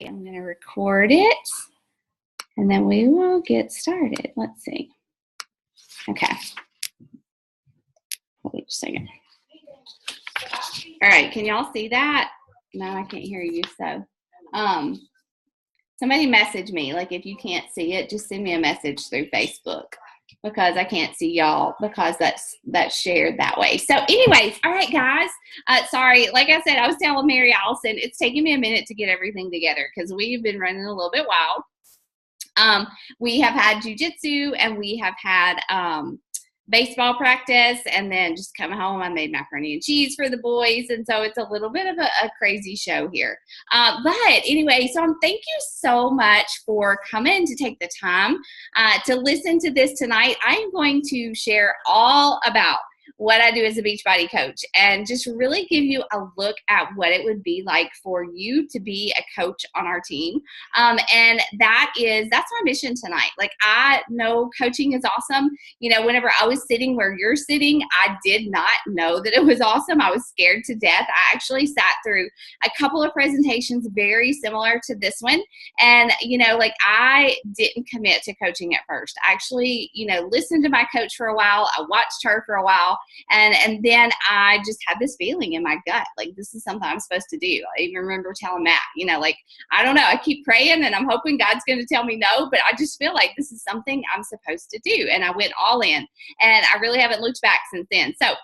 I'm going to record it, and then we will get started. Let's see. Okay. Wait a second. All right, can y'all see that? No, I can't hear you. So, somebody message me. Like, if you can't see it, just send me a message through Facebook, because I can't see y'all because that's shared that way. So anyways, all right, guys. Sorry, like I said, I was telling Mary Allison, it's taking me a minute to get everything together because we've been running a little bit wild. We have had jujitsu and we have had baseball practice, and then just come home. I made macaroni and cheese for the boys, and so it's a little bit of a crazy show here. But anyway, so thank you so much for coming to take the time to listen to this tonight. I am going to share all about what I do as a Beachbody coach and just really give you a look at what it would be like for you to be a coach on our team. And that's my mission tonight. Like, I know coaching is awesome. You know, whenever I was sitting where you're sitting, I did not know that it was awesome. I was scared to death. I actually sat through a couple of presentations very similar to this one. And, you know, like, I didn't commit to coaching at first. I actually, you know, listened to my coach for a while. I watched her for a while. And then I just had this feeling in my gut, like, this is something I'm supposed to do. I even remember telling Matt, you know, like, I don't know, I keep praying and I'm hoping God's going to tell me no, but I just feel like this is something I'm supposed to do. And I went all in, and I really haven't looked back since then. So,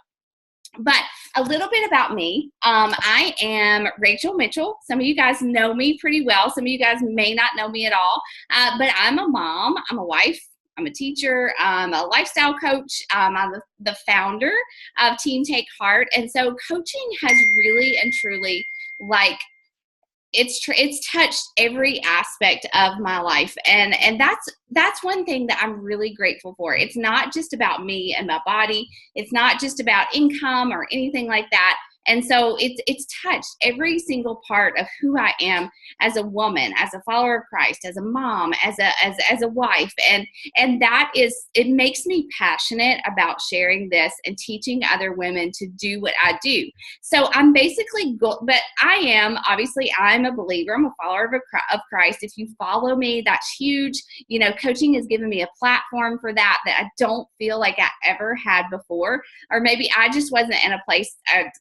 but a little bit about me. I am Rachel Mitchell. Some of you guys know me pretty well. Some of you guys may not know me at all, but I'm a mom, I'm a wife, I'm a teacher, I'm a lifestyle coach. I'm the founder of Team Take Heart. And so coaching has really and truly, like, it's touched every aspect of my life. And that's one thing that I'm really grateful for. It's not just about me and my body. It's not just about income or anything like that. And so it's touched every single part of who I am as a woman, as a follower of Christ, as a mom, as a wife. And that is, it makes me passionate about sharing this and teaching other women to do what I do. So I'm basically, but I'm a believer. I'm a follower of Christ. If you follow me, that's huge. You know, coaching has given me a platform for that I don't feel like I ever had before. Or maybe I just wasn't in a place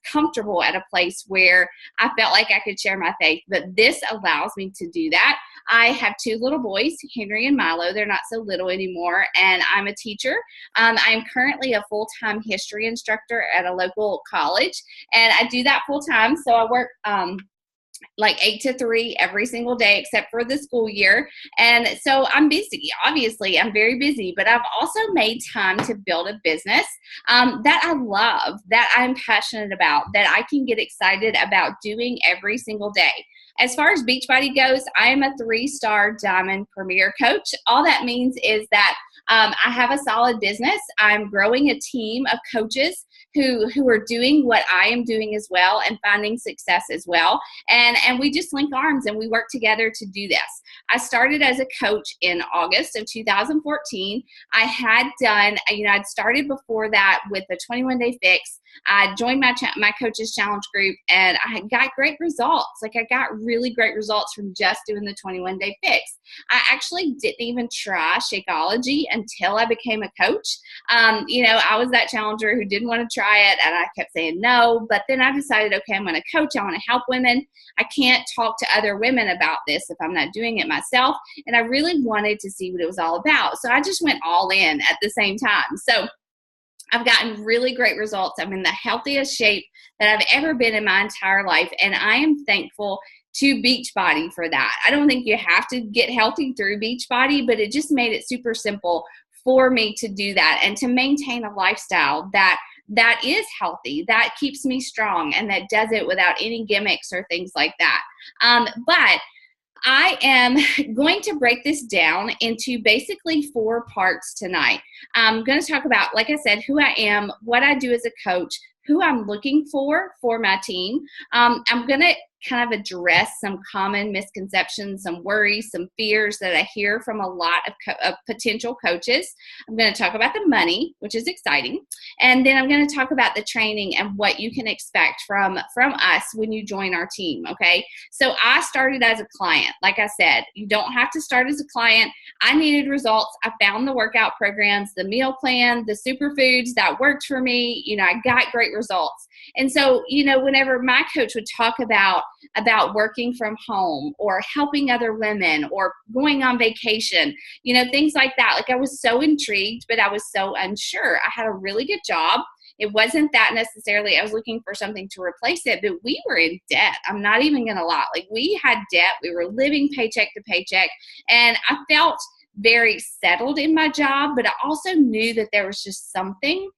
comfortable at a place where I felt like I could share my faith, but this allows me to do that. I have two little boys, Henry and Milo. They're not so little anymore, and I'm a teacher. I'm currently a full-time history instructor at a local college, and I do that full-time, so I work like 8 to 3 every single day except for the school year. And so I'm busy. Obviously, I'm very busy, but I've also made time to build a business that I love, that I'm passionate about, that I can get excited about doing every single day. As far as Beachbody goes, I am a 3-star Diamond Premier coach. All that means is that I have a solid business. I'm growing a team of coaches who are doing what I am doing as well and finding success as well. And we just link arms and we work together to do this. I started as a coach in August of 2014. I had done, I'd started before that with the 21-day fix. I joined my coaches challenge group, and I got great results. Like, I got really great results from just doing the 21-day fix. I actually didn't even try Shakeology until I became a coach. I was that challenger who didn't want to try it, and I kept saying no. But then I decided, okay, I'm going to coach. I want to help women. I can't talk to other women about this if I'm not doing it myself. And I really wanted to see what it was all about. So I just went all in at the same time. So I've gotten really great results. I'm in the healthiest shape that I've ever been in my entire life, and I am thankful to Beachbody for that. I don't think you have to get healthy through Beachbody, but it just made it super simple for me to do that and to maintain a lifestyle that is healthy, that keeps me strong, and that does it without any gimmicks or things like that. But I am going to break this down into basically 4 parts tonight. I'm going to talk about, like I said, who I am, what I do as a coach, who I'm looking for my team. I'm going to kind of address some common misconceptions, some worries, some fears that I hear from a lot of potential coaches. I'm going to talk about the money, which is exciting. And then I'm going to talk about the training and what you can expect from us when you join our team, okay? So I started as a client. Like I said, you don't have to start as a client. I needed results. I found the workout programs, the meal plan, the superfoods that worked for me. I got great results. And so, whenever my coach would talk about working from home or helping other women or going on vacation, things like that, like I was so intrigued, but I was so unsure. I had a really good job. It wasn't that necessarily I was looking for something to replace it, but we were in debt. I'm not even going to lie. Like, we had debt. We were living paycheck to paycheck. And I felt very settled in my job, but I also knew that there was just something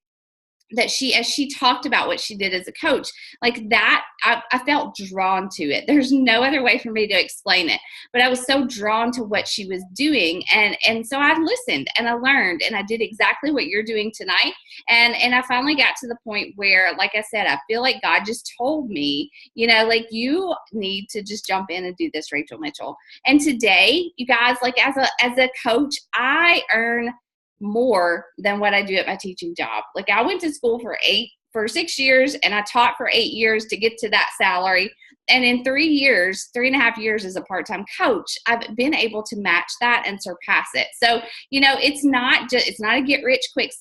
that as she talked about what she did as a coach, like that, I felt drawn to it. There's no other way for me to explain it, but I was so drawn to what she was doing. And so I listened and I learned and I did exactly what you're doing tonight. And I finally got to the point where, like I said, I feel like God just told me, like, you need to just jump in and do this, Rachel Mitchell. And today, you guys, like as a coach, I earn more than what I do at my teaching job. Like, I went to school for 6 years and I taught for 8 years to get to that salary. And in 3.5 years as a part-time coach, I've been able to match that and surpass it. So, it's not a get rich quick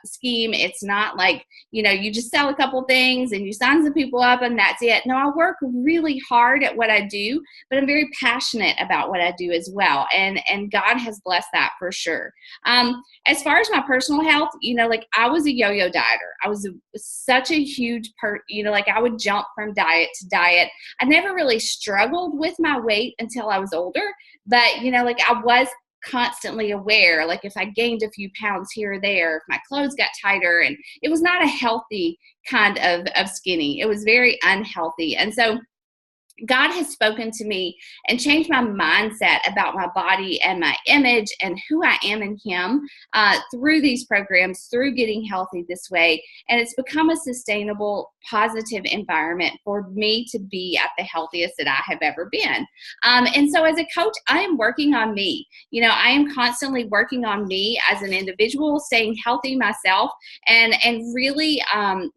scheme. It's not like, you just sell a couple things and you sign some people up and that's it. No, I work really hard at what I do, but I'm very passionate about what I do as well. And God has blessed that for sure. As far as my personal health, like, I was a yo-yo dieter. I was such a huge like, I would jump from diet to diet. I never really struggled with my weight until I was older, but like, I was constantly aware, like, if I gained a few pounds here or there, if my clothes got tighter, and it was not a healthy kind of skinny. It was very unhealthy. And so God has spoken to me and changed my mindset about my body and my image and who I am in Him through these programs, through getting healthy this way. And it's become a sustainable, positive environment for me to be at the healthiest that I have ever been. And so as a coach, I am working on me. I am constantly working on me as an individual, staying healthy myself, and really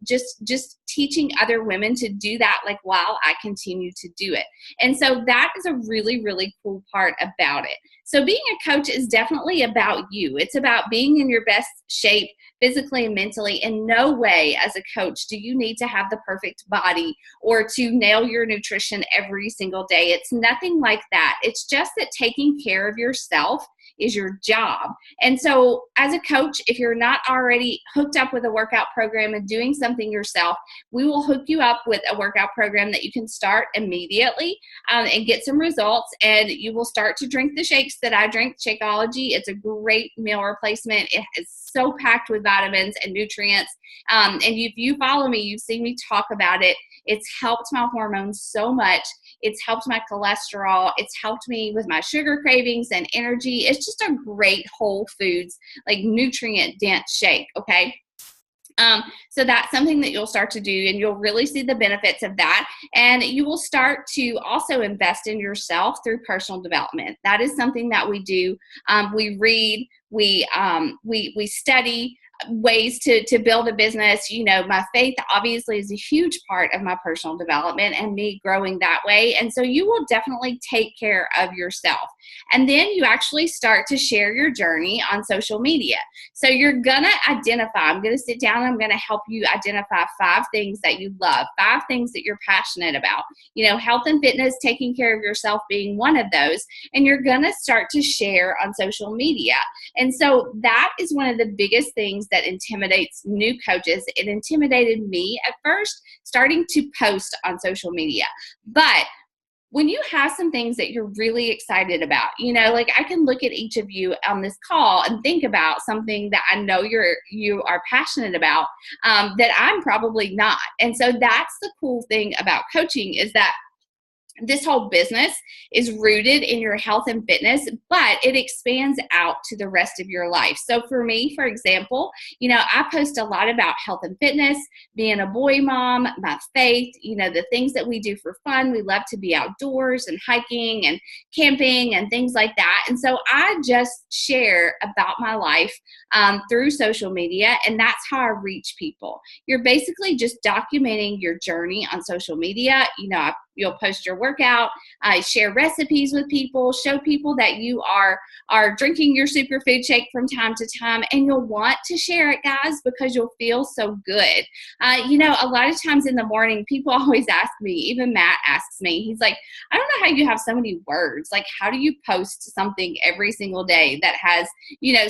just teaching other women to do that, like, while I continue to do it. And so that is a really, really cool part about it. So being a coach is definitely about you. It's about being in your best shape physically and mentally. In no way as a coach do you need to have the perfect body or to nail your nutrition every single day. It's nothing like that. It's just that taking care of yourself is your job. And so as a coach, if you're not already hooked up with a workout program and doing something yourself, we will hook you up with a workout program that you can start immediately and get some results. And you will start to drink the shakes that I drink, Shakeology. It's a great meal replacement. It is so packed with vitamins and nutrients. And if you follow me, you've seen me talk about it. It's helped my hormones so much. It's helped my cholesterol. It's helped me with my sugar cravings and energy. It's just a great whole foods, like, nutrient dense shake. Okay. So that's something that you'll start to do, and you'll really see the benefits of that. And you will start to also invest in yourself through personal development. That is something that we do. We read, we study ways to build a business. My faith obviously is a huge part of my personal development and me growing that way. And so you will definitely take care of yourself. And then you actually start to share your journey on social media. So you're going to identify, I'm going to sit down and I'm going to help you identify 5 things that you love, 5 things that you're passionate about. Health and fitness, taking care of yourself being one of those. And you're going to start to share on social media. And so that is one of the biggest things that intimidates new coaches. It intimidated me at first, starting to post on social media. But when you have some things that you're really excited about, like, I can look at each of you on this call and think about something that I know you are passionate about, that I'm probably not. And so that's the cool thing about coaching, is that this whole business is rooted in your health and fitness, but it expands out to the rest of your life. So for me, for example, I post a lot about health and fitness, being a boy mom, my faith, the things that we do for fun. We love to be outdoors and hiking and camping and things like that. And so I just share about my life through social media, and that's how I reach people. You're basically just documenting your journey on social media. You'll post your workout, share recipes with people, show people that you are drinking your superfood shake from time to time, and you'll want to share it, guys, because you'll feel so good. A lot of times in the morning, people always ask me, even Matt asks me, he's like, I don't know how you have so many words. Like, how do you post something every single day that has,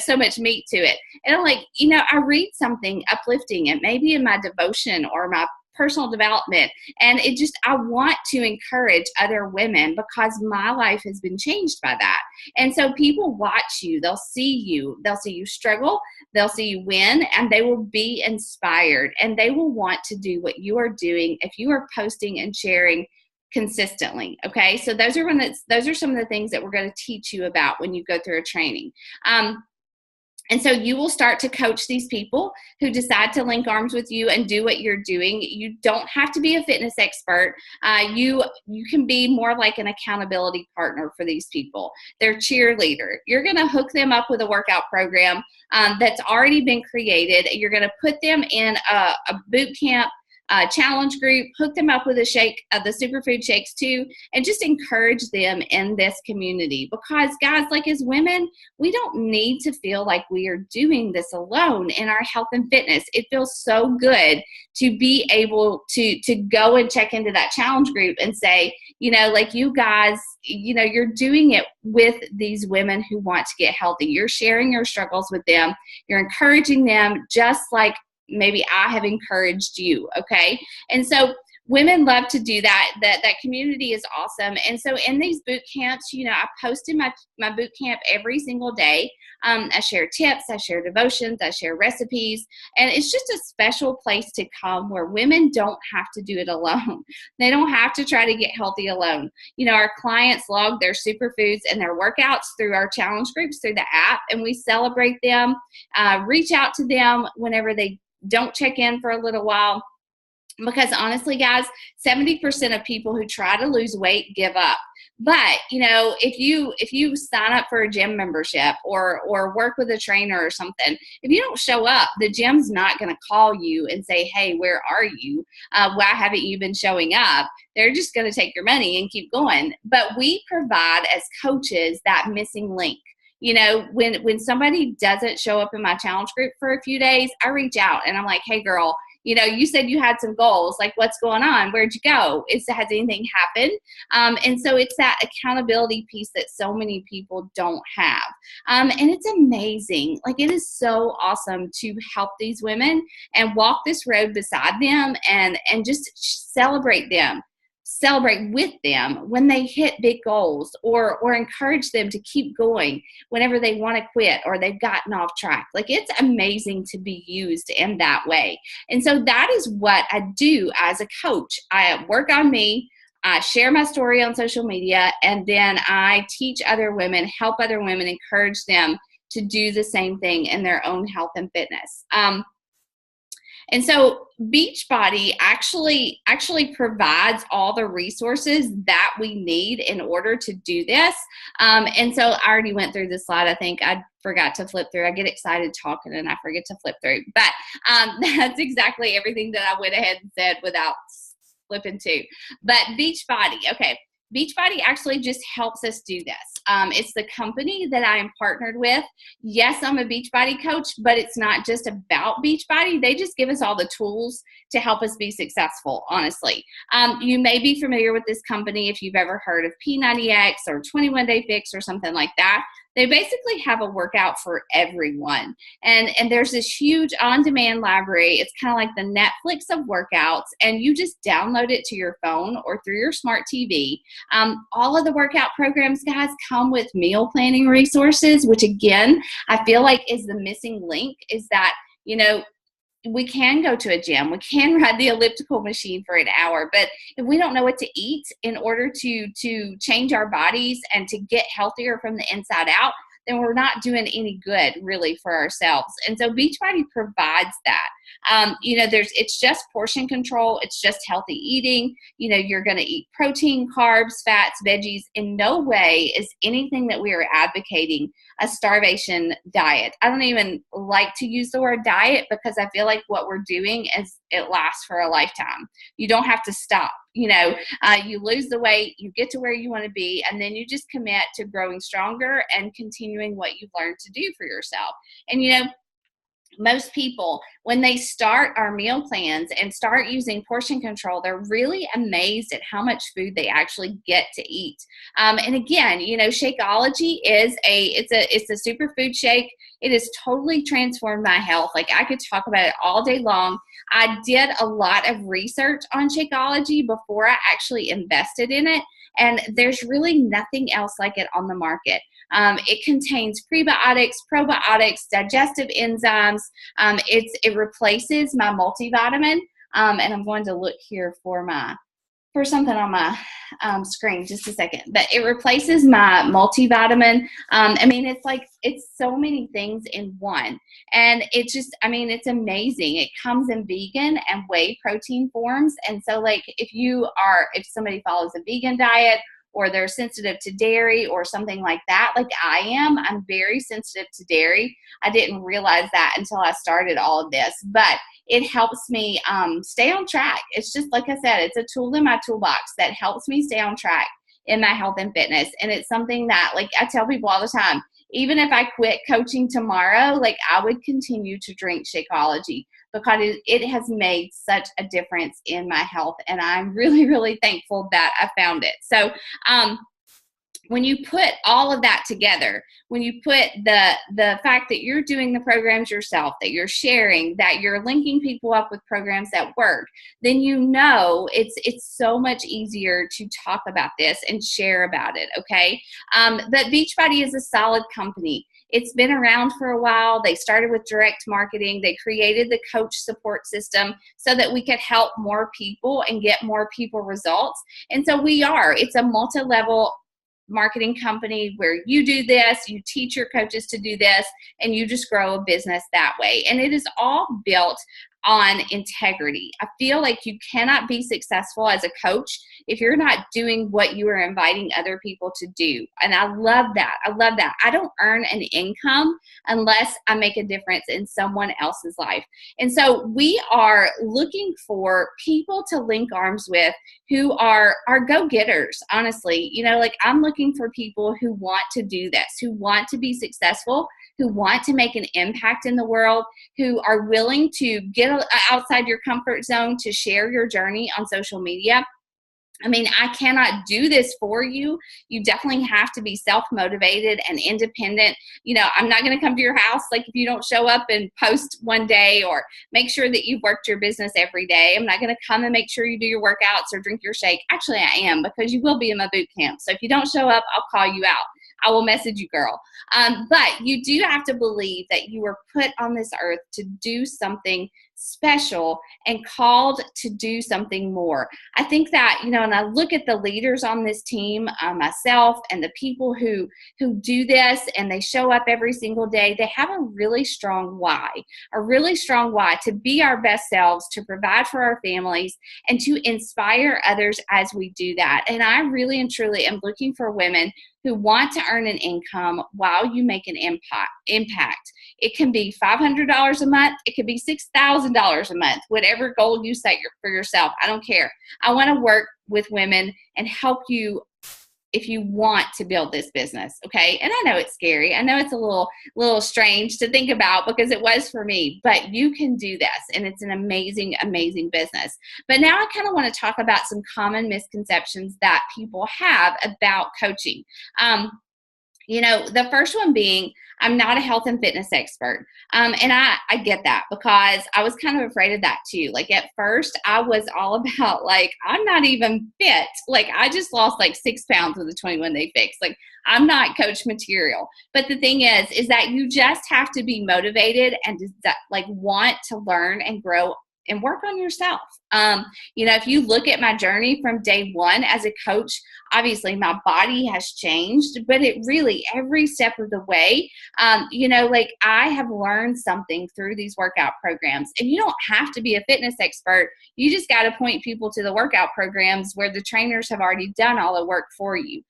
so much meat to it? And I'm like, I read something uplifting, and maybe in my devotion or my personal development, and I want to encourage other women because my life has been changed by that. And so people watch you, they'll see you struggle, they'll see you win, and they will be inspired, and they will want to do what you are doing if you are posting and sharing consistently. Okay, so those are some of the things that we're going to teach you about when you go through a training. And so you will start to coach these people who decide to link arms with you and do what you're doing. You don't have to be a fitness expert. You can be more like an accountability partner for these people. They're cheerleader. You're going to hook them up with a workout program that's already been created. You're going to put them in a boot camp challenge group, hook them up with the superfood shakes too, and just encourage them in this community. Because guys, like as women, we don't need to feel like we are doing this alone in our health and fitness. It feels so good to be able to go and check into that challenge group and say, like you guys, you're doing it with these women who want to get healthy. You're sharing your struggles with them. You're encouraging them just like maybe I have encouraged you. Okay. And so women love to do that. That community is awesome. And so in these boot camps, I post in my boot camp every single day. I share tips, I share devotions, I share recipes, and it's just a special place to come where women don't have to do it alone. They don't have to try to get healthy alone. Our clients log their superfoods and their workouts through our challenge groups through the app, and we celebrate them, reach out to them whenever they don't check in for a little while. Because honestly, guys, 70% of people who try to lose weight give up. But, if you sign up for a gym membership or work with a trainer or something, if you don't show up, the gym's not going to call you and say, hey, where are you? Why haven't you been showing up? They're just going to take your money and keep going. But we provide as coaches that missing link. When somebody doesn't show up in my challenge group for a few days, I reach out and I'm like, hey girl, you said you had some goals, like what's going on? Where'd you go? Has anything happened? And so it's that accountability piece that so many people don't have. And it's amazing. Like it is so awesome to help these women and walk this road beside them and just celebrate with them when they hit big goals or encourage them to keep going whenever they want to quit or they've gotten off track. Like it's amazing to be used in that way. And so that is what I do as a coach. I work on me. I share my story on social media, and then I teach other women, help other women, encourage them to do the same thing in their own health and fitness. And so Beachbody actually provides all the resources that we need in order to do this. And so I already went through this slide. I think I forgot to flip through. I get excited talking and I forget to flip through. But that's exactly everything that I went ahead and said without flipping to. But Beachbody, okay. Beachbody actually just helps us do this. It's the company that I am partnered with. Yes, I'm a Beachbody coach, but it's not just about Beachbody. They just give us all the tools to help us be successful, honestly. You may be familiar with this company if you've ever heard of P90X or 21 Day Fix or something like that. They basically have a workout for everyone. And there's this huge on-demand library. It's kind of like the Netflix of workouts, and you just download it to your phone or through your smart TV. All of the workout programs, guys, come with meal planning resources, which again, I feel like is the missing link, is that, we can go to a gym, we can ride the elliptical machine for an hour, but if we don't know what to eat in order to change our bodies and to get healthier from the inside out, then we're not doing any good really for ourselves. And so Beachbody provides that. It's just portion control. It's just healthy eating. You're going to eat protein, carbs, fats, veggies. In no way is anything that we are advocating a starvation diet. I don't even like to use the word diet because I feel like what we're doing is it lasts for a lifetime. You don't have to stop. You lose the weight, you get to where you want to be, and then you just commit to growing stronger and continuing what you've learned to do for yourself. And most people, when they start our meal plans and start using portion control, they're really amazed at how much food they actually get to eat. And again, Shakeology is it's a superfood shake. It has totally transformed my health. Like, I could talk about it all day long. I did a lot of research on Shakeology before I actually invested in it. And there's really nothing else like it on the market. It contains prebiotics, probiotics, digestive enzymes. It replaces my multivitamin. And I'm going to look here for something on my screen, just a second. But it replaces my multivitamin. It's so many things in one. And it's amazing. It comes in vegan and whey protein forms. And so if somebody follows a vegan diet, or they're sensitive to dairy or something like that, like I am, I'm very sensitive to dairy. I didn't realize that until I started all of this, but it helps me stay on track. It's just, like I said, it's a tool in my toolbox that helps me stay on track in my health and fitness. And it's something that, like, I tell people all the time, even if I quit coaching tomorrow, I would continue to drink Shakeology because it has made such a difference in my health. And I'm really, really thankful that I found it. So when you put all of that together, when you put the fact that you're doing the programs yourself, that you're sharing, that you're linking people up with programs that work, then it's so much easier to talk about this and share about it, okay? But Beachbody is a solid company. It's been around for a while. They started with direct marketing. They created the coach support system so that we could help more people and get more people results. And so it's a multi-level marketing company where you do this, you teach your coaches to do this, and you just grow a business that way. And it is all built on integrity. I feel like you cannot be successful as a coach if you're not doing what you are inviting other people to do. And I love that. I don't earn an income unless I make a difference in someone else's life. And so we are looking for people to link arms with who are go-getters, honestly. I'm looking for people who want to do this, who want to be successful, who want to make an impact in the world, who are willing to get outside your comfort zone to share your journey on social media. I cannot do this for you. You definitely have to be self-motivated and independent. I'm not going to come to your house if you don't show up and post one day or make sure that you've worked your business every day. I'm not going to come and make sure you do your workouts or drink your shake. Actually, I am, because you will be in my boot camp. So if you don't show up, I'll call you out. I will message you, girl. But you do have to believe that you were put on this earth to do something special and called to do something more. I think that, and I look at the leaders on this team, myself, and the people who do this and they show up every single day, they have a really strong why to be our best selves, to provide for our families, and to inspire others as we do that. And I really and truly am looking for women who want to earn an income while you make an impact. It can be $500 a month. It could be $6,000 a month, whatever goal you set for yourself. I don't care. I want to work with women and help you if you want to build this business, okay? And I know it's scary. I know it's a little strange to think about because it was for me, but you can do this, and it's an amazing, amazing business. But now I kind of want to talk about some common misconceptions that people have about coaching. The first one being, I'm not a health and fitness expert. And I get that because I was kind of afraid of that too. Like at first I was all about like, I'm not even fit. Like I just lost like 6 pounds with a 21-day fix. Like I'm not coach material. But the thing is that you just have to be motivated and like want to learn and grow and work on yourself. If you look at my journey from day one as a coach, obviously my body has changed, but it really, every step of the way, like I have learned something through these workout programs. And you don't have to be a fitness expert. You just got to point people to the workout programs where the trainers have already done all the work for you.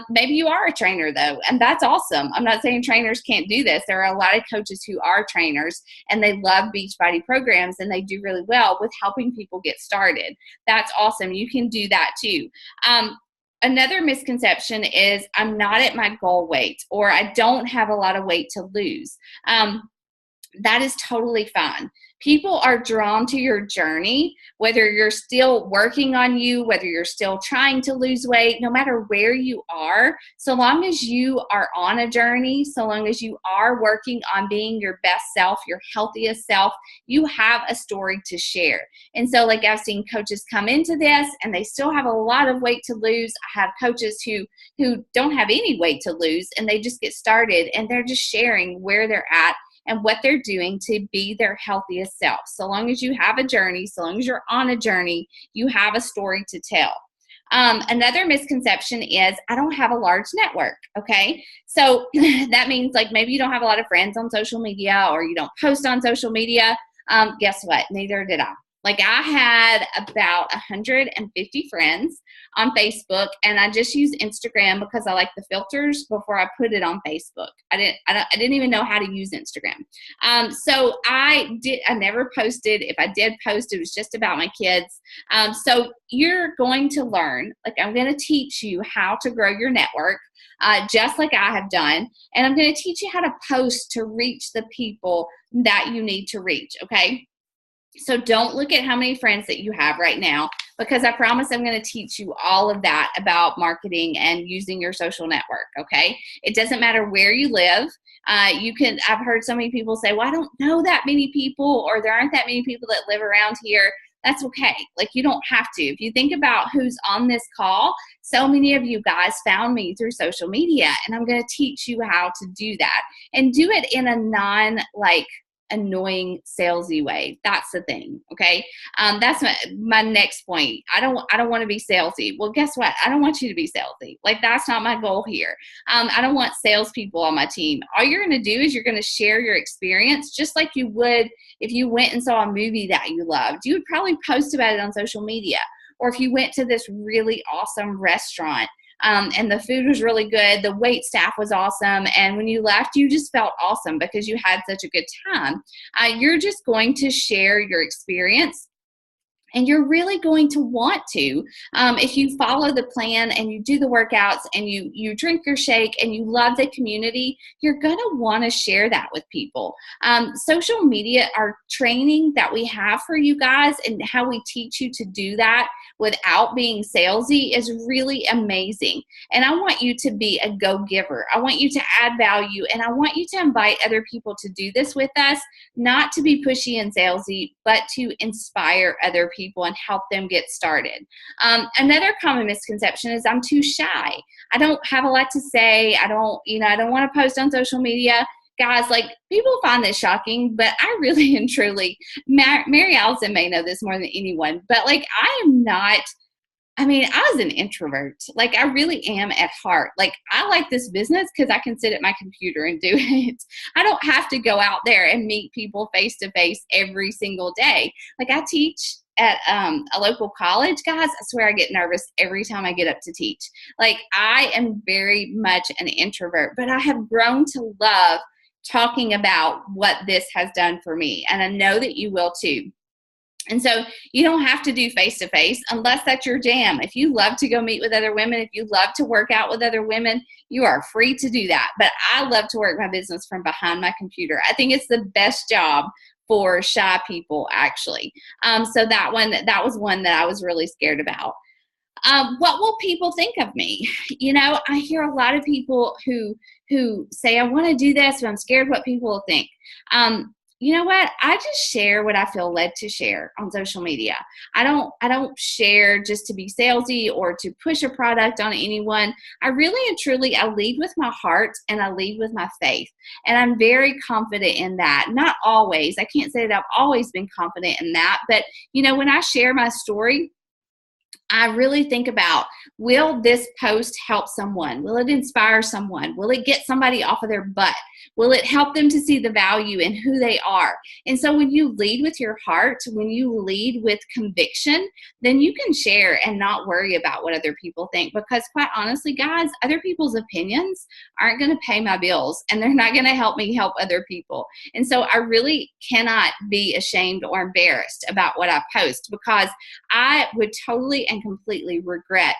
Maybe you are a trainer though, and that's awesome. I'm not saying trainers can't do this. There are a lot of coaches who are trainers and they love Beachbody programs and they do really well with helping people get started. That's awesome. You can do that too. Another misconception is I'm not at my goal weight, or I don't have a lot of weight to lose. That is totally fine. People are drawn to your journey, whether you're still working on you, whether you're still trying to lose weight, no matter where you are, so long as you are on a journey, so long as you are working on being your best self, your healthiest self, you have a story to share. And so like I've seen coaches come into this and they still have a lot of weight to lose. I have coaches who don't have any weight to lose and they just get started and they're just sharing where they're at and what they're doing to be their healthiest self. So long as you have a journey, so long as you're on a journey, you have a story to tell. Another misconception is I don't have a large network, okay? So that means like maybe you don't have a lot of friends on social media or you don't post on social media. Guess what? Neither did I. Like I had about 150 friends on Facebook, and I just use Instagram because I like the filters before I put it on Facebook. I didn't even know how to use Instagram. So I never posted. If I did post, it was just about my kids. So you're going to learn, like I'm going to teach you how to grow your network. Just like I have done. And I'm going to teach you how to post to reach the people that you need to reach. Okay. So don't look at how many friends that you have right now, because I promise I'm going to teach you all of that about marketing and using your social network. Okay. It doesn't matter where you live. I've heard so many people say, well, I don't know that many people, or there aren't that many people that live around here. That's okay. Like you don't have to. If you think about who's on this call, so many of you guys found me through social media, and I'm going to teach you how to do that and do it in a annoying salesy way. That's the thing. Okay. That's my next point. I don't want to be salesy. Well, guess what? I don't want you to be salesy. Like that's not my goal here. I don't want salespeople on my team. All you're going to do is you're going to share your experience, just like you would if you went and saw a movie that you loved. You would probably post about it on social media. Or if you went to this really awesome restaurant, and the food was really good, the wait staff was awesome, and when you left, you just felt awesome because you had such a good time. You're just going to share your experience. And you're really going to want to, if you follow the plan and you do the workouts and you drink your shake and you love the community, you're going to want to share that with people. Social media, our training that we have for you guys and how we teach you to do that without being salesy is really amazing. And I want you to be a go-giver. I want you to add value, and I want you to invite other people to do this with us, not to be pushy and salesy, but to inspire other people and help them get started. Another common misconception is I'm too shy. I don't have a lot to say. I don't want to post on social media. Guys, like people find this shocking, but I really and truly, Mary Allison may know this more than anyone, but like I was an introvert. Like I really am at heart. Like I like this business because I can sit at my computer and do it. I don't have to go out there and meet people face to face every single day. Like I teach at a local college, guys. I swear I get nervous every time I get up to teach. Like I am very much an introvert, but I have grown to love talking about what this has done for me. And I know that you will too. And so you don't have to do face-to-face unless that's your jam. If you love to go meet with other women, if you love to work out with other women, you are free to do that. But I love to work my business from behind my computer. I think it's the best job for shy people, actually. So that was one that I was really scared about. What will people think of me? You know, I hear a lot of people who say, I want to do this, but I'm scared what people will think. You know what? I just share what I feel led to share on social media. I don't share just to be salesy or to push a product on anyone. I really and truly, I lead with my heart and I lead with my faith. And I'm very confident in that. Not always. I can't say that I've always been confident in that. But, you know, when I share my story, I really think about, will this post help someone? Will it inspire someone? Will it get somebody off of their butt? Will it help them to see the value in who they are? And so when you lead with your heart, when you lead with conviction, then you can share and not worry about what other people think. Because quite honestly, guys, other people's opinions aren't going to pay my bills and they're not going to help me help other people. And so I really cannot be ashamed or embarrassed about what I post, because I would totally and completely regret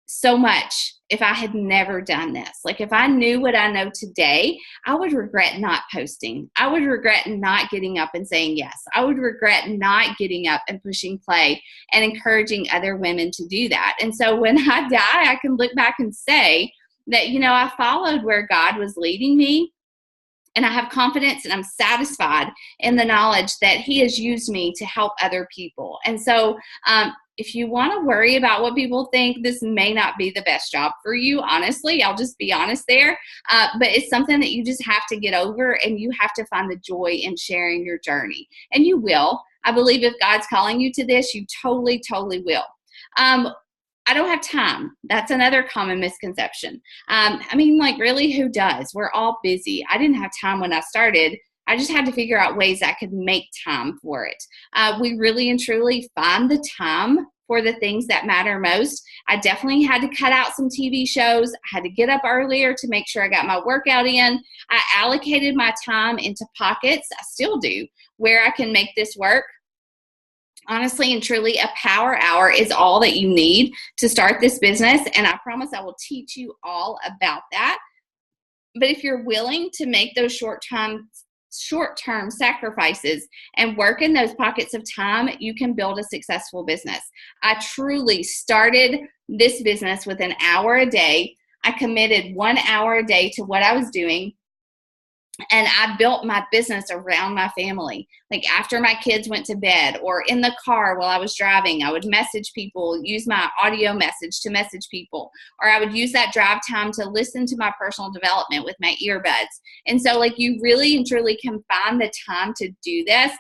so much if I had never done this. Like, if I knew what I know today, I would regret not posting. I would regret not getting up and saying yes. I would regret not getting up and pushing play and encouraging other women to do that. And so when I die, I can look back and say that, you know, I followed where God was leading me. And I have confidence and I'm satisfied in the knowledge that He has used me to help other people. And so if you want to worry about what people think, this may not be the best job for you. Honestly, I'll just be honest there. But it's something that you just have to get over, and you have to find the joy in sharing your journey. And you will. I believe if God's calling you to this, you totally, totally will. I don't have time. That's another common misconception. I mean, like, really, who does? We're all busy. I didn't have time when I started. I just had to figure out ways I could make time for it. We really and truly find the time for the things that matter most. I definitely had to cut out some TV shows. I had to get up earlier to make sure I got my workout in. I allocated my time into pockets. I still do, where I can make this work. Honestly and truly, a power hour is all that you need to start this business. And I promise I will teach you all about that. But if you're willing to make those short-term sacrifices and work in those pockets of time, you can build a successful business. I truly started this business with an hour a day. I committed 1 hour a day to what I was doing. And I built my business around my family. Like, after my kids went to bed or in the car while I was driving, I would message people, use my audio message to message people, or I would use that drive time to listen to my personal development with my earbuds. And so, like, you really and truly can find the time to do this.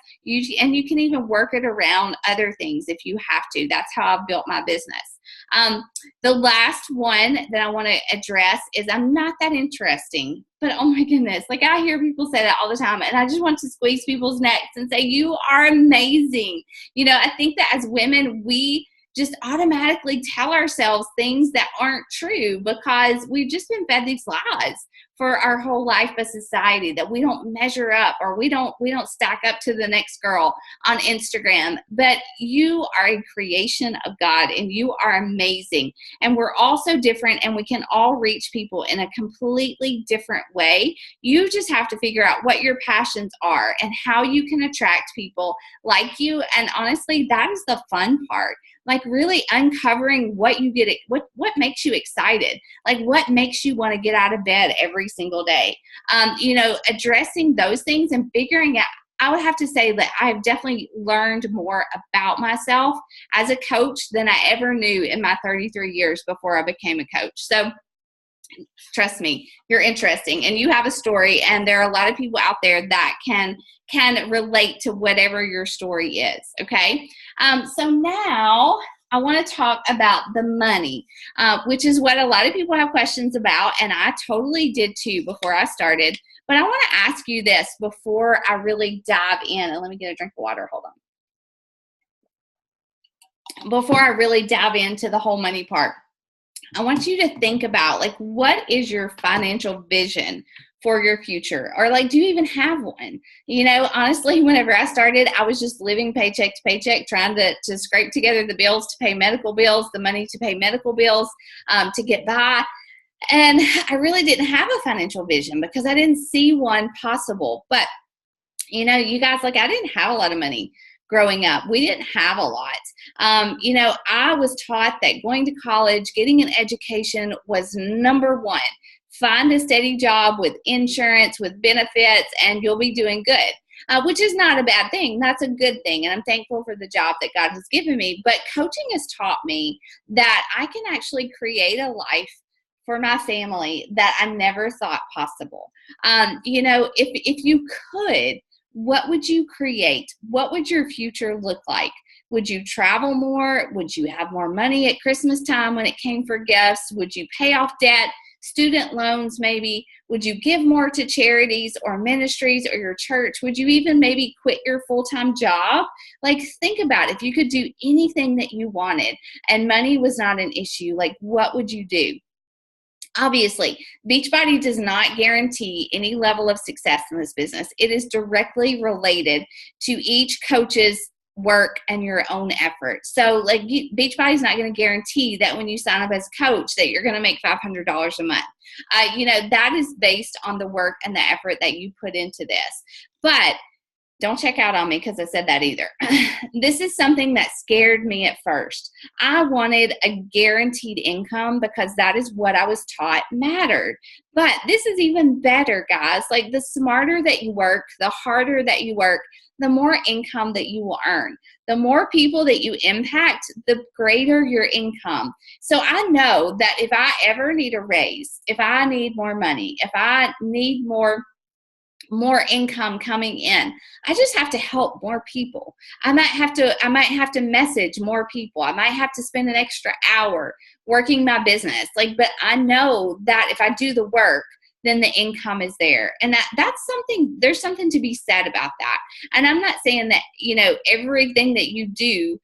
And you can even work it around other things if you have to. That's how I've built my business. The last one that I want to address is, I'm not that interesting. But oh my goodness, like, I hear people say that all the time, and I just want to squeeze people's necks and say, you are amazing. You know, I think that as women, we just automatically tell ourselves things that aren't true because we've just been fed these lies for our whole life by society, that we don't measure up, or we don't stack up to the next girl on Instagram. But you are a creation of God, and you are amazing. And we're all so different, and we can all reach people in a completely different way. You just have to figure out what your passions are and how you can attract people like you. And honestly, that is the fun part. Like, really uncovering what you get, what makes you excited, like what makes you want to get out of bed every single day. You know, addressing those things and figuring out. I would have to say that I've definitely learned more about myself as a coach than I ever knew in my 33 years before I became a coach. So trust me, you're interesting and you have a story, and there are a lot of people out there that can relate to whatever your story is. Okay. So now I want to talk about the money, which is what a lot of people have questions about. And I totally did too before I started, but I want to ask you this before I really dive in. And let me get a drink of water. Hold on. Before I really dive into the whole money part, I want you to think about, like, what is your financial vision for your future? Or, like, do you even have one? You know, honestly, whenever I started, I was just living paycheck to paycheck, trying to scrape together the bills to pay medical bills, the money to pay medical bills, to get by. And I really didn't have a financial vision because I didn't see one possible. But, you know, you guys, like, I didn't have a lot of money growing up. We didn't have a lot. I was taught that going to college, getting an education was number one. Find a steady job with insurance, with benefits, and you'll be doing good. Which is not a bad thing. That's a good thing. And I'm thankful for the job that God has given me. But coaching has taught me that I can actually create a life for my family that I never thought possible. If you could, what would you create? What would your future look like? Would you travel more? Would you have more money at Christmas time when it came for gifts? Would you pay off debt? Student loans, maybe? Would you give more to charities or ministries or your church? Would you even maybe quit your full-time job? Like, think about it. If you could do anything that you wanted and money was not an issue, like, what would you do? Obviously, Beachbody does not guarantee any level of success in this business. It is directly related to each coach's work and your own effort. So Beachbody is not going to guarantee that when you sign up as a coach that you're going to make $500 a month. That is based on the work and the effort that you put into this. But don't check out on me because I said that either. This is something that scared me at first. I wanted a guaranteed income because that is what I was taught mattered. But this is even better, guys. Like, the smarter that you work, the harder that you work, the more income that you will earn. The more people that you impact, the greater your income. So I know that if I ever need a raise, if I need more money, if I need more income coming in, I just have to help more people. I might have to message more people. I might have to spend an extra hour working my business. But I know that if I do the work, then the income is there. And there's something to be said about that. And I'm not saying that, everything that you do,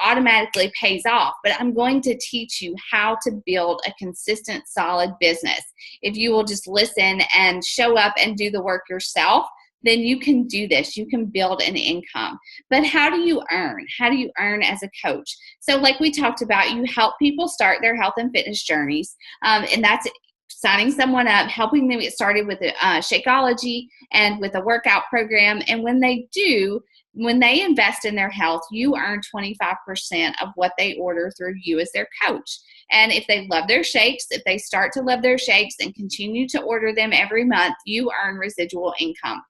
automatically pays off, but I'm going to teach you how to build a consistent, solid business. If you will just listen and show up and do the work yourself, then you can do this. You can build an income. But how do you earn? How do you earn as a coach? So like we talked about, you help people start their health and fitness journeys. And that's signing someone up, helping them get started with Shakeology and with a workout program. And when they invest in their health, you earn 25% of what they order through you as their coach. And if they love their shakes, if they start to love their shakes and continue to order them every month, you earn residual income.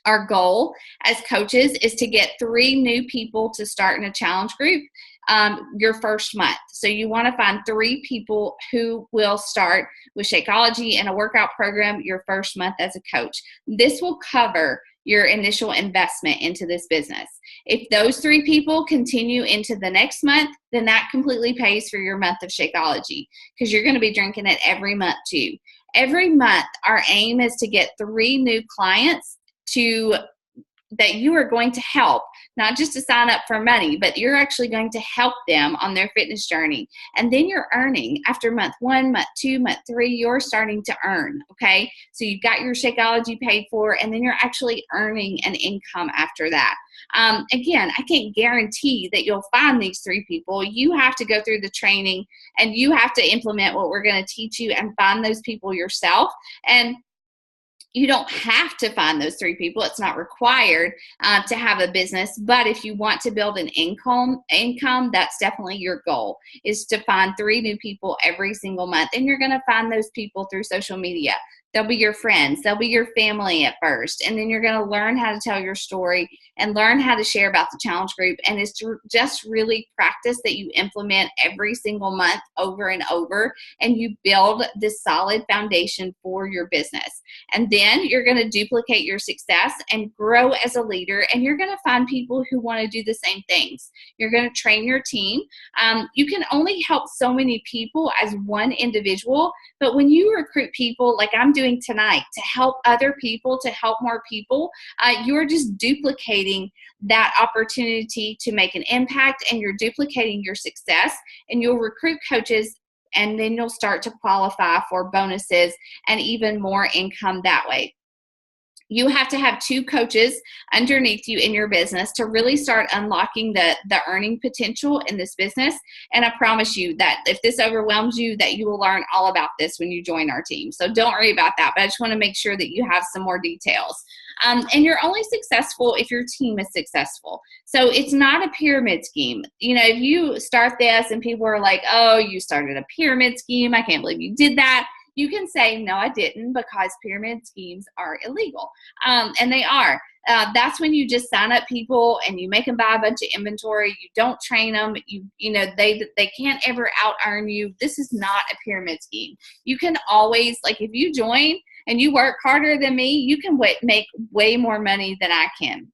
Our goal as coaches is to get 3 new people to start in a challenge group your first month. So you want to find 3 people who will start with Shakeology and a workout program your first month as a coach. This will cover your initial investment into this business. If those 3 people continue into the next month, then that completely pays for your month of Shakeology because you're going to be drinking it every month too. Every month, our aim is to get 3 new clients that you are going to help, not just to sign up for money, but you're actually going to help them on their fitness journey. And then you're earning after month 1, month 2, month 3, you're starting to earn, okay? So you've got your Shakeology paid for, and then you're actually earning an income after that. Again, I can't guarantee that you'll find these 3 people. You have to go through the training, and you have to implement what we're going to teach you and find those people yourself. And you don't have to find those 3 people. It's not required to have a business. But if you want to build an income, that's definitely your goal, is to find 3 new people every single month. And you're going to find those people through social media. They'll be your friends. They'll be your family at first. And then you're going to learn how to tell your story and learn how to share about the challenge group. And it's just really practice that you implement every single month over and over. And you build this solid foundation for your business. And then you're going to duplicate your success and grow as a leader. And you're going to find people who want to do the same things. You're going to train your team. You can only help so many people as one individual. But when you recruit people like I'm doing tonight to help other people, to help more people, you're just duplicating that opportunity to make an impact, and you're duplicating your success, and you'll recruit coaches, and then you'll start to qualify for bonuses and even more income that way. You have to have 2 coaches underneath you in your business to really start unlocking the earning potential in this business. And I promise you that if this overwhelms you, that you will learn all about this when you join our team. So don't worry about that, but I just want to make sure that you have some more details. And you're only successful if your team is successful. So it's not a pyramid scheme. You know, if you start this and people are like, oh, you started a pyramid scheme, I can't believe you did that. You can say, no, I didn't, because pyramid schemes are illegal. And they are. That's when you just sign up people and you make them buy a bunch of inventory. You don't train them. You know, they can't ever out earn you. This is not a pyramid scheme. You can always, like, if you join and you work harder than me, you can make way more money than I can.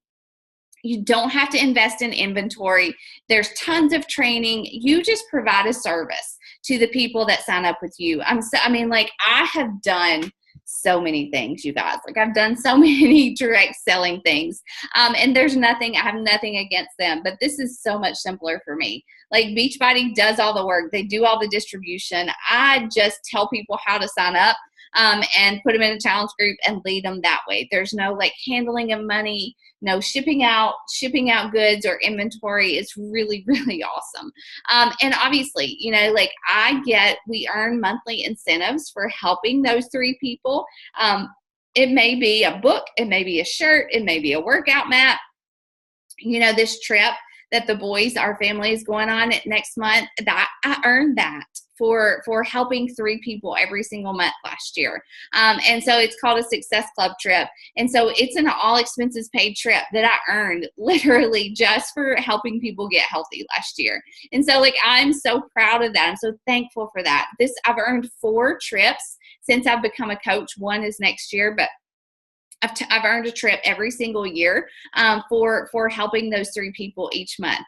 You don't have to invest in inventory. There's tons of training. You just provide a service to the people that sign up with you. I have done so many things, you guys. Like, I've done so many direct selling things. And I have nothing against them, but this is so much simpler for me. Like, Beachbody does all the work. They do all the distribution. I just tell people how to sign up and put them in a challenge group and lead them that way. There's no like handling of money, no shipping out goods or inventory. It's really, really awesome. And obviously, you know, like, we earn monthly incentives for helping those 3 people. It may be a book, it may be a shirt, it may be a workout mat. You know, this trip that our family is going on next month, that I earned that for helping 3 people every single month last year. And so it's called a Success Club trip. And so it's an all expenses paid trip that I earned literally just for helping people get healthy last year. And so, like, I'm so proud of that. I'm so thankful for that. I've earned 4 trips since I've become a coach. 1 is next year, but I've earned a trip every single year for helping those 3 people each month.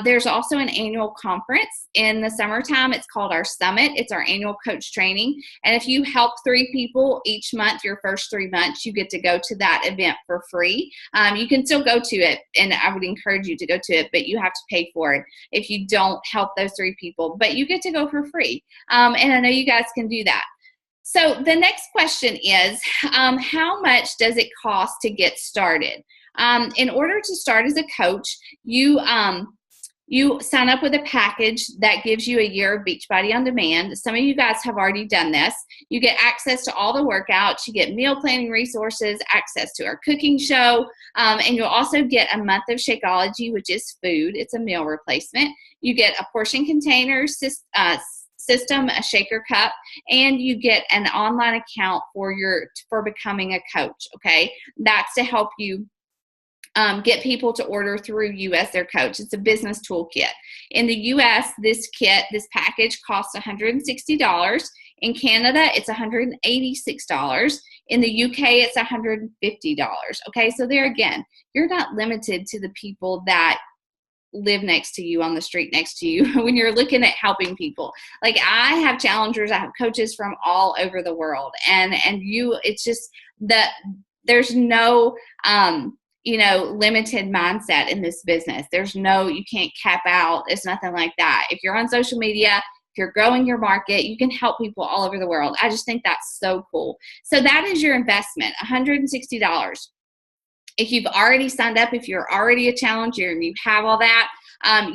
There's also an annual conference in the summertime. It's called our Summit. It's our annual coach training. And if you help 3 people each month, your first 3 months, you get to go to that event for free. You can still go to it, and I would encourage you to go to it, but you have to pay for it if you don't help those 3 people. But you get to go for free. And I know you guys can do that. So the next question is, how much does it cost to get started? In order to start as a coach, you sign up with a package that gives you a year of Beachbody on demand. Some of you guys have already done this. You get access to all the workouts. You get meal planning resources, access to our cooking show, and you'll also get a month of Shakeology, which is food. It's a meal replacement. You get a portion container system, a shaker cup, and you get an online account for becoming a coach. Okay, that's to help you get people to order through you as their coach. It's a business toolkit. In the US, this package costs $160. In Canada, it's $186. In the UK, it's $150. Okay, so there again, you're not limited to the people that live next to you, on the street next to you, when you're looking at helping people. Like, I have challengers, I have coaches from all over the world, and it's just that there's no limited mindset in this business. You can't cap out. It's nothing like that. If you're on social media, if you're growing your market, you can help people all over the world. I just think that's so cool. So that is your investment, $160. If you've already signed up, if you're already a challenger and you have all that,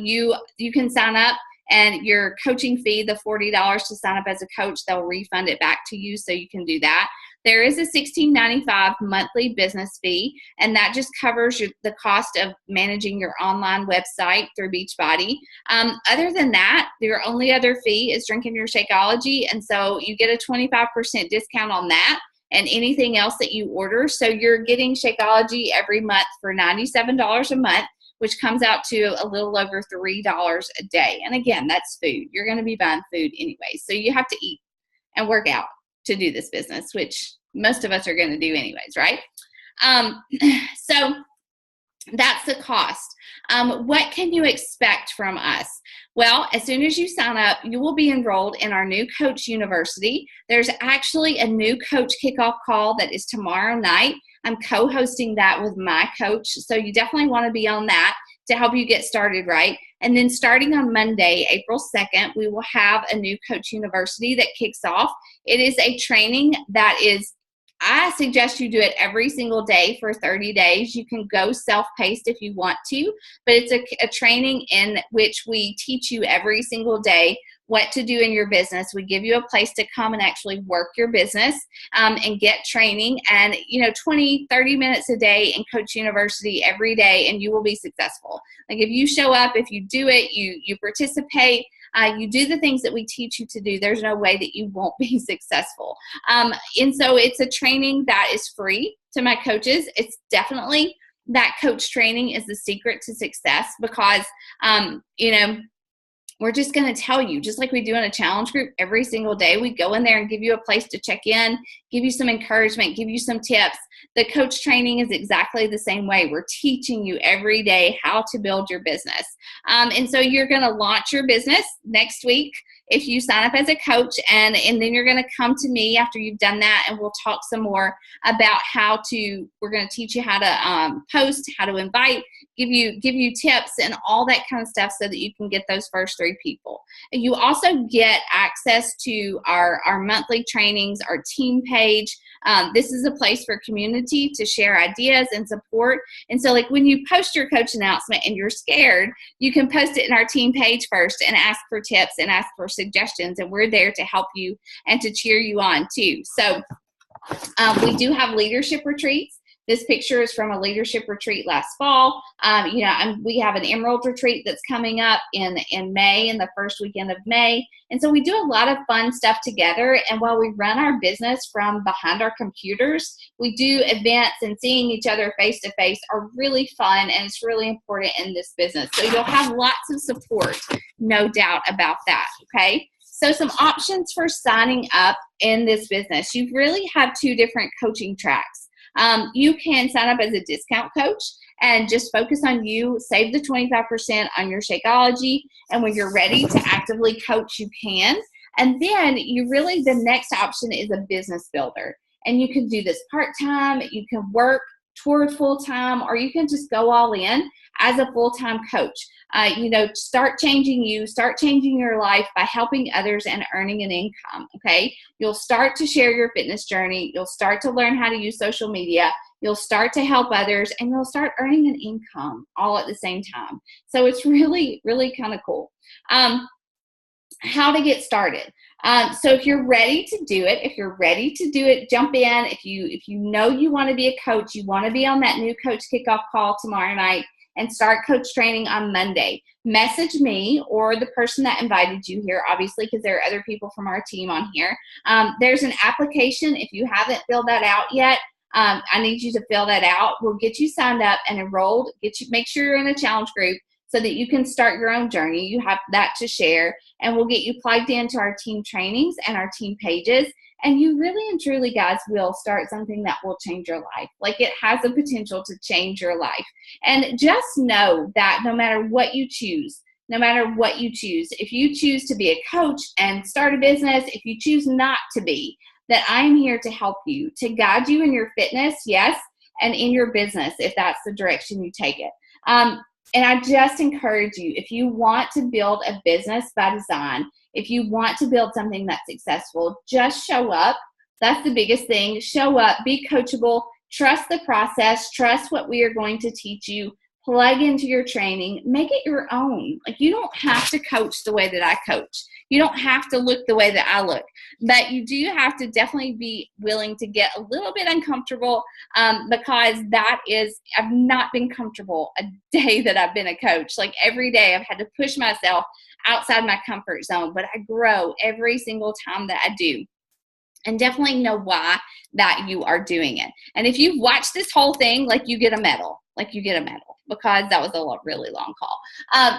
you can sign up, and your coaching fee, the $40 to sign up as a coach, they'll refund it back to you, so you can do that. There is a $16.95 monthly business fee, and that just covers the cost of managing your online website through Beachbody. Other than that, your only other fee is drinking your Shakeology, and so you get a 25% discount on that and anything else that you order. So you're getting Shakeology every month for $97 a month, which comes out to a little over $3 a day. And again, that's food. You're going to be buying food anyway. So you have to eat and work out to do this business, which most of us are going to do anyways, right? So that's the cost. What can you expect from us? Well, as soon as you sign up, you will be enrolled in our new Coach University. There's actually a new coach kickoff call that is tomorrow night. I'm co-hosting that with my coach, so you definitely want to be on that to help you get started right. And then starting on Monday, April 2nd, we will have a new Coach University that kicks off. It is a training that is I suggest you do it every single day for 30 days. You can go self-paced if you want to, but it's a training in which we teach you every single day what to do in your business. We give you a place to come and actually work your business and get training, and 20, 30 minutes a day in Coach University every day, and you will be successful. Like if you show up, if you do it, you participate, you do the things that we teach you to do, there's no way that you won't be successful. And so it's a training that is free to my coaches. It's definitely that coach training is the secret to success, because we're just going to tell you, just like we do in a challenge group every single day, we go in there and give you a place to check in, give you some encouragement, give you some tips. The coach training is exactly the same way. We're teaching you every day how to build your business. And so you're going to launch your business next week if you sign up as a coach, and then you're going to come to me after you've done that, and we'll talk some more about we're going to teach you how to post, how to invite, give you tips and all that kind of stuff so that you can get those first 3 people. And you also get access to our monthly trainings, our team page. This is a place for community to share ideas and support. And so like when you post your coach announcement and you're scared, you can post it in our team page first and ask for tips and ask for suggestions, and we're there to help you and to cheer you on too. So we do have leadership retreats. This picture is from a leadership retreat last fall. We have an Emerald retreat that's coming up in May, in the first weekend of May. And so we do a lot of fun stuff together. And while we run our business from behind our computers, we do events, and seeing each other face to face are really fun, and it's really important in this business. So you'll have lots of support, no doubt about that, okay? So some options for signing up in this business. You really have 2 different coaching tracks. You can sign up as a discount coach and just focus on you, save the 25% on your Shakeology, and when you're ready to actively coach, you can. And then the next option is a business builder. And you can do this part-time, you can work toward full-time, or you can just go all in as a full-time coach. Start changing your life by helping others and earning an income, okay? You'll start to share your fitness journey. You'll start to learn how to use social media. You'll start to help others, and you'll start earning an income all at the same time. So it's really, really kind of cool. How to get started. So if you're ready to do it, jump in. If you know you want to be a coach, you want to be on that new coach kickoff call tomorrow night and start coach training on Monday, message me or the person that invited you here, obviously, because there are other people from our team on here. There's an application. If you haven't filled that out yet, I need you to fill that out. We'll get you signed up and enrolled, make sure you're in a challenge group so that you can start your own journey. You have that to share, and we'll get you plugged into our team trainings and our team pages. And you really and truly, guys, will start something that will change your life. Like, it has the potential to change your life. And just know that no matter what you choose, if you choose to be a coach and start a business, if you choose not to be, that I'm here to help you, to guide you in your fitness, yes, and in your business, if that's the direction you take it. And I just encourage you, if you want to build a business by design, if you want to build something that's successful, just show up. That's the biggest thing. Show up, be coachable, trust the process, trust what we are going to teach you, plug into your training, make it your own. Like, you don't have to coach the way that I coach. You don't have to look the way that I look, but you do have to definitely be willing to get a little bit uncomfortable, because I've not been comfortable a day that I've been a coach. Like, every day I've had to push myself outside my comfort zone, but I grow every single time that I do. And definitely know why that you are doing it. And if you've watched this whole thing, you get a medal, because that was a really long call.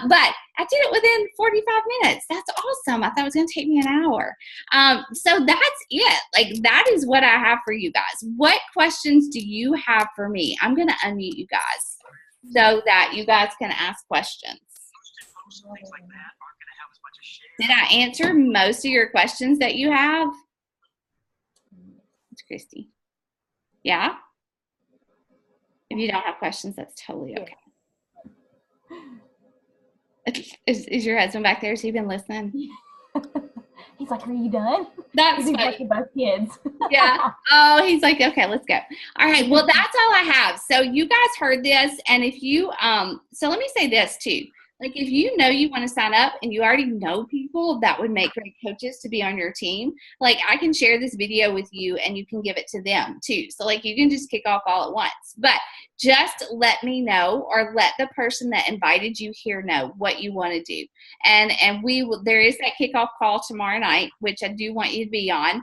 But I did it within 45 minutes. That's awesome. I thought it was going to take me an hour. So that's it. That is what I have for you guys. What questions do you have for me? I'm going to unmute you guys so that you guys can ask questions. Did I answer most of your questions that you have? It's Christy. Yeah? If you don't have questions, that's totally okay. Is your husband back there? Has he been listening? He's like, are you done? That's He's funny. watching both kids. Yeah. Oh, he's like, okay, let's go. All right. Well, that's all I have. So you guys heard this. And if you, so let me say this too. Like, if you know you want to sign up and you already know people that would make great coaches to be on your team, like, I can share this video with you and you can give it to them too. So, like, you can just kick off all at once. But just let me know, or let the person that invited you here know what you want to do. And we will, there is that kickoff call tomorrow night, which I do want you to be on.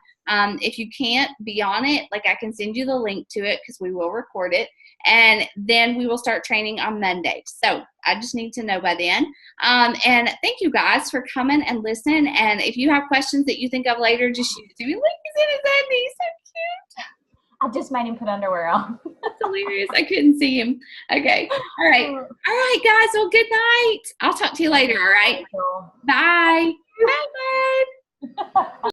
If you can't be on it, like, I can send you the link to it because we will record it. And then we will start training on Monday. So I just need to know by then. And thank you guys for coming and listening. And if you have questions that you think of later, just shoot it to me. Look, he's in his undies. So cute. I just made him put underwear on. That's hilarious. I couldn't see him. Okay. All right. All right, guys. Well, good night. I'll talk to you later. All right. Bye. Bye, bud.